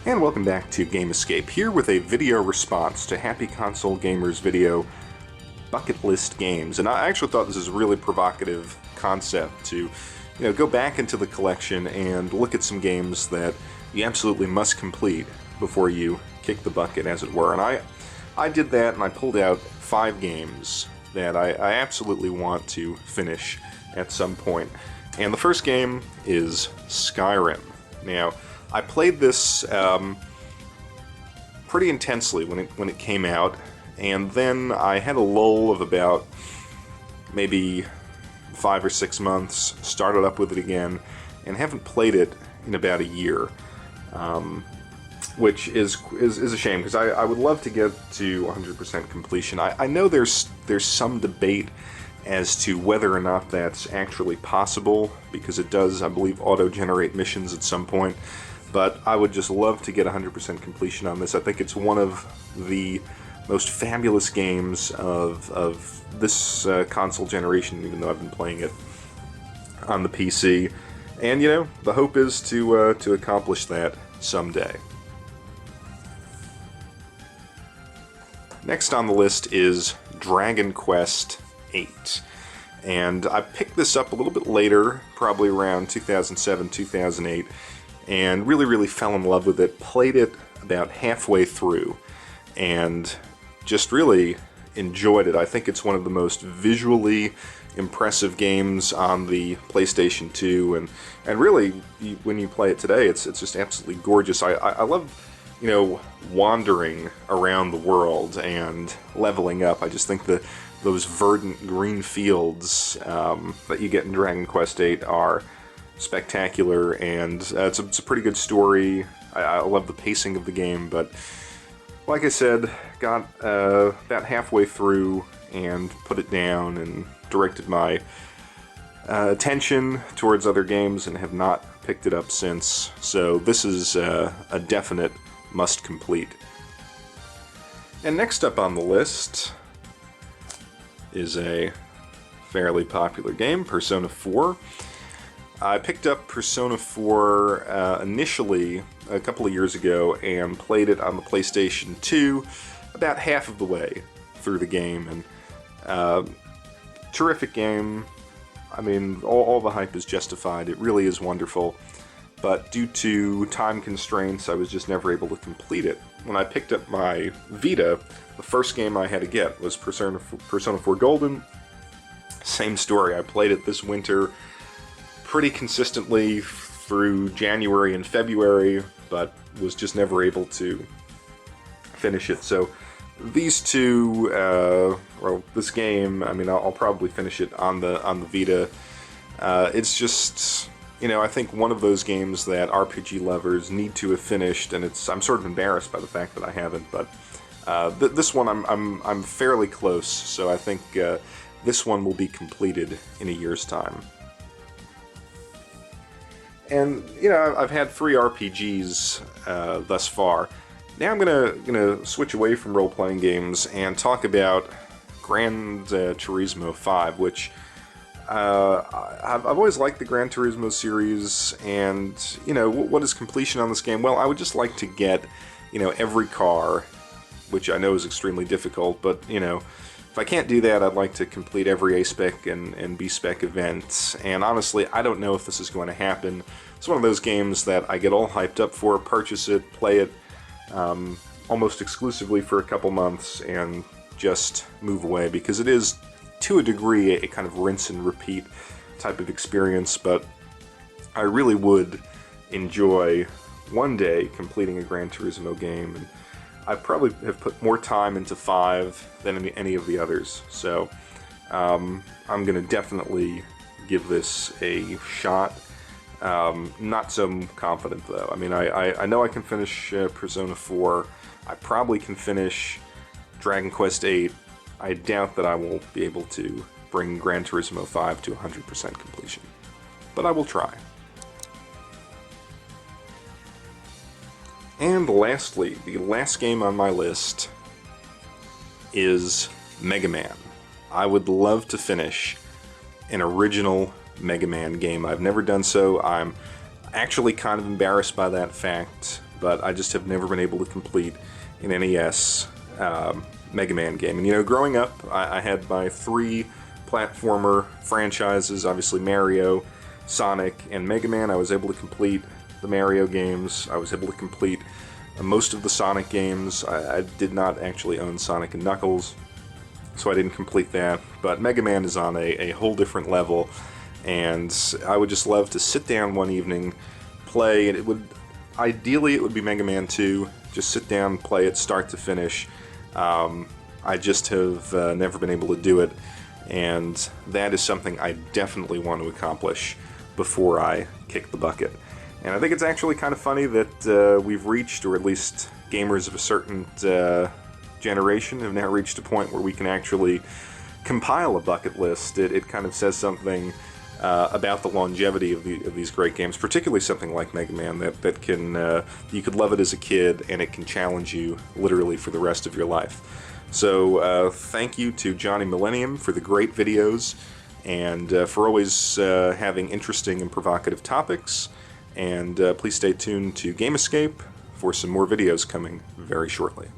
And welcome back to Game Escape, here with a video response to Happy Console Gamer's video, Bucket List Games. And I actually thought this is a really provocative concept to, go back into the collection and look at some games that you absolutely must complete before you kick the bucket, as it were. And I did that, and I pulled out 5 games that I absolutely want to finish at some point. And the first game is Skyrim. Now, I played this pretty intensely when it came out, and then I had a lull of about maybe 5 or 6 months, started up with it again, and haven't played it in about a year, which is a shame, because I would love to get to 100% completion. I know there's some debate as to whether or not that's actually possible, because it does, I believe, auto-generate missions at some point. But I would just love to get 100% completion on this. I think it's one of the most fabulous games of this console generation, even though I've been playing it on the PC. And, the hope is to accomplish that someday. Next on the list is Dragon Quest VIII. And I picked this up a little bit later, probably around 2007, 2008. And really fell in love with it, played it about halfway through, and just really enjoyed it. I think it's one of the most visually impressive games on the PlayStation 2, and really, when you play it today, it's just absolutely gorgeous. I love, wandering around the world and leveling up. I just think those verdant green fields that you get in Dragon Quest VIII are spectacular, and it's a pretty good story. I love the pacing of the game, but like I said, got about halfway through and put it down and directed my attention towards other games and have not picked it up since. So this is a definite must complete. And next up on the list is a fairly popular game, Persona 4. I picked up Persona 4 initially a couple of years ago and played it on the PlayStation 2 about half of the way through the game, and terrific game. I mean, all the hype is justified. It really is wonderful, but due to time constraints, I was just never able to complete it. When I picked up my Vita, the first game I had to get was Persona 4 Golden. Same story. I played it this winter pretty consistently through January and February, but was just never able to finish it. So these two, well, this game, I mean, I'll probably finish it on the Vita. It's just, I think one of those games that RPG lovers need to have finished, and I'm sort of embarrassed by the fact that I haven't. But this one, I'm fairly close, so I think this one will be completed in a year's time. And, I've had 3 RPGs thus far. Now I'm gonna switch away from role-playing games and talk about Gran Turismo 5, which I've always liked the Gran Turismo series, and, what is completion on this game? Well, I would just like to get, every car, which I know is extremely difficult, but, if I can't do that, I'd like to complete every A-Spec and B-Spec event, and honestly, I don't know if this is going to happen. It's one of those games that I get all hyped up for, purchase it, play it almost exclusively for a couple months, and just move away, because it is, to a degree, a kind of rinse and repeat type of experience, but I really would enjoy one day completing a Gran Turismo game, and I probably have put more time into 5 than any of the others, so I'm going to definitely give this a shot. Not so confident, though. I mean, I know I can finish Persona 4. I probably can finish Dragon Quest VIII. I doubt that I will be able to bring Gran Turismo 5 to 100% completion, but I will try. And lastly, the last game on my list is Mega Man. I would love to finish an original Mega Man game. I've never done so. I'm actually kind of embarrassed by that fact, but I just have never been able to complete an NES Mega Man game. And you know, growing up, I had my 3 platformer franchises, obviously Mario, Sonic, and Mega Man. I was able to complete the Mario games. I was able to complete most of the Sonic games. I did not actually own Sonic and Knuckles, so I didn't complete that. But Mega Man is on a whole different level, and I would just love to sit down one evening, play, and ideally it would be Mega Man 2, just sit down, play it start to finish. I just have never been able to do it, and that is something I definitely want to accomplish before I kick the bucket. And I think it's actually kind of funny that we've reached, or at least gamers of a certain generation have now reached a point where we can actually compile a bucket list. It kind of says something about the longevity of these great games, particularly something like Mega Man, that can you could love it as a kid, and it can challenge you literally for the rest of your life. So thank you to Johnny Millennium for the great videos, and for always having interesting and provocative topics. And please stay tuned to Game Escape for some more videos coming very shortly.